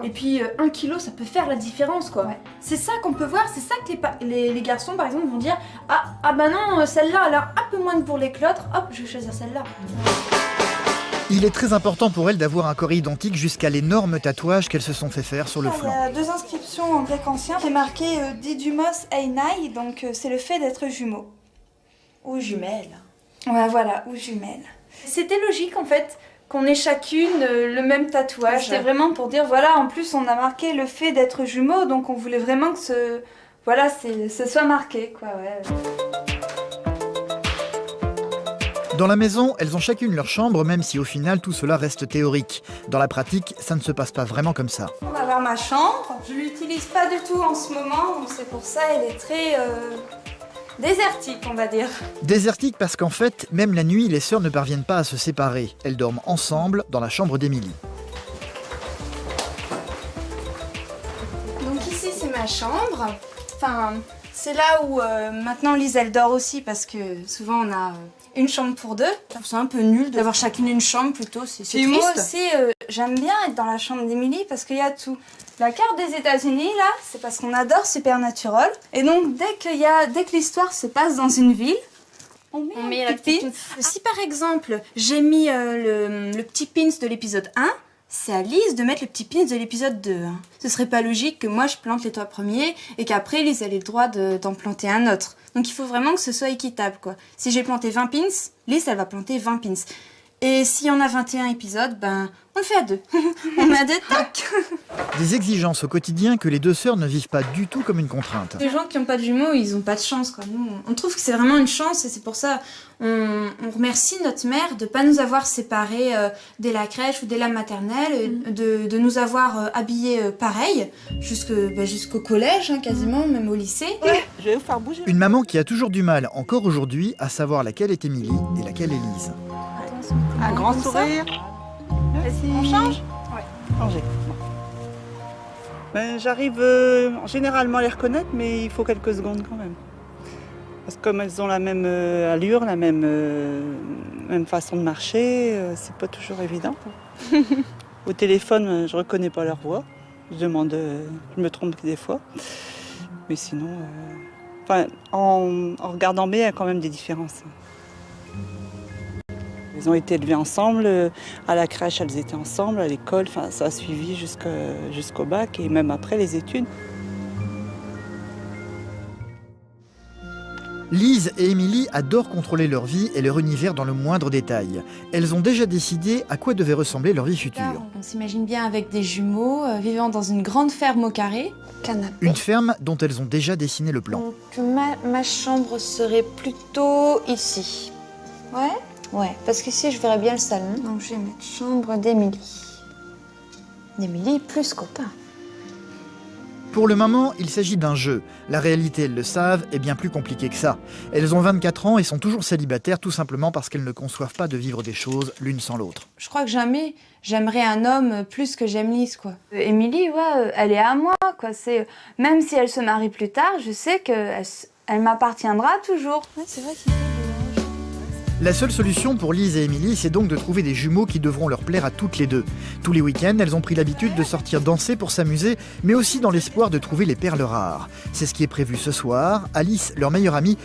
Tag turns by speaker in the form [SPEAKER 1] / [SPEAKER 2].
[SPEAKER 1] Et puis 1 kilo, ça peut faire la différence, quoi. Ouais. C'est ça qu'on peut voir, c'est ça que les garçons, par exemple, vont dire ah bah non, celle-là, elle a un peu moins que pour les l'autre, hop, je vais choisir celle-là.
[SPEAKER 2] Il est très important pour elles d'avoir un corps identique jusqu'à l'énorme tatouage qu'elles se sont fait faire sur le flanc.
[SPEAKER 3] Il y a 2 inscriptions en grec ancien, c'est marqué Didymos Einai, donc c'est le fait d'être jumeaux.
[SPEAKER 1] Ou jumelles.
[SPEAKER 3] Ouais, voilà, ou jumelles.
[SPEAKER 1] C'était logique, en fait, qu'on ait chacune le même tatouage.
[SPEAKER 3] C'était vraiment pour dire, voilà, en plus on a marqué le fait d'être jumeaux, donc on voulait vraiment que ce soit marqué, quoi, ouais.
[SPEAKER 2] Dans la maison, elles ont chacune leur chambre, même si au final tout cela reste théorique. Dans la pratique, ça ne se passe pas vraiment comme ça.
[SPEAKER 3] On va avoir ma chambre, je l'utilise pas du tout en ce moment, donc c'est pour ça elle est très désertique, on va dire.
[SPEAKER 2] Désertique parce qu'en fait, même la nuit, les sœurs ne parviennent pas à se séparer. Elles dorment ensemble dans la chambre d'Émilie.
[SPEAKER 3] Donc ici c'est ma chambre, enfin c'est là où maintenant Lise elle dort aussi parce que souvent on a une chambre pour 2. C'est un peu nul d'avoir chacune une chambre plutôt, c'est triste. Moi aussi j'aime bien être dans la chambre d'Émilie parce qu'il y a tout. La carte des États-Unis là, c'est parce qu'on adore Supernatural. Et donc dès que l'histoire se passe dans une ville, on met un petit pin. Si par exemple j'ai mis le petit pins de l'épisode 1, c'est à Lise de mettre le petit pins de l'épisode 2. Hein. Ce serait pas logique que moi je plante les 3 premiers et qu'après Lise ait le droit d'en planter un autre. Donc il faut vraiment que ce soit équitable, quoi. Si j'ai planté 20 pins, Lise elle va planter 20 pins. Et si on a 21 épisodes, ben on le fait à 2. On met à 2, tac.
[SPEAKER 2] Des exigences au quotidien que les deux sœurs ne vivent pas du tout comme une contrainte.
[SPEAKER 3] Les gens qui n'ont pas de jumeaux, ils n'ont pas de chance, quoi. Nous, on trouve que c'est vraiment une chance et c'est pour ça on remercie notre mère de ne pas nous avoir séparés dès la crèche ou dès la maternelle, de nous avoir habillés pareil jusqu'au collège, hein, quasiment, même au lycée.
[SPEAKER 4] Ouais, je vais vous faire bouger.
[SPEAKER 2] Une maman qui a toujours du mal, encore aujourd'hui, à savoir laquelle est Émilie et laquelle est Lise.
[SPEAKER 4] Un grand sourire.
[SPEAKER 3] Merci. On change ?
[SPEAKER 4] Ouais. Changer. Ben, j'arrive généralement à les reconnaître, mais il faut quelques secondes quand même. Parce que comme elles ont la même allure, la même façon de marcher, c'est pas toujours évident. Au téléphone, je reconnais pas leur voix. Je me trompe des fois. Mais sinon, en regardant bien, il y a quand même des différences. Elles ont été élevées ensemble, à la crèche elles étaient ensemble, à l'école, ça a suivi jusqu'au bac et même après les études.
[SPEAKER 2] Lise et Émilie adorent contrôler leur vie et leur univers dans le moindre détail. Elles ont déjà décidé à quoi devait ressembler leur vie future.
[SPEAKER 3] On s'imagine bien avec des jumeaux, vivant dans une grande ferme au carré. Canapé.
[SPEAKER 2] Une ferme dont elles ont déjà dessiné le plan.
[SPEAKER 5] Donc ma chambre serait plutôt ici.
[SPEAKER 3] Ouais ?
[SPEAKER 5] Ouais, parce qu'ici je verrais bien le salon.
[SPEAKER 3] Donc je vais mettre chambre d'Émilie.
[SPEAKER 5] D'Émilie plus copain.
[SPEAKER 2] Pour le moment, il s'agit d'un jeu. La réalité, elles le savent, est bien plus compliquée que ça. Elles ont 24 ans et sont toujours célibataires tout simplement parce qu'elles ne conçoivent pas de vivre des choses l'une sans l'autre.
[SPEAKER 3] Je crois que jamais j'aimerais un homme plus que j'aime Lise, quoi. Émilie, ouais, elle est à moi, quoi. Même si elle se marie plus tard, je sais qu'elle m'appartiendra toujours.
[SPEAKER 5] Ouais, c'est vrai qu'il
[SPEAKER 2] La seule solution pour Lise et Émilie, c'est donc de trouver des jumeaux qui devront leur plaire à toutes les deux. Tous les week-ends, elles ont pris l'habitude de sortir danser pour s'amuser, mais aussi dans l'espoir de trouver les perles rares. C'est ce qui est prévu ce soir. Alice, leur meilleure amie,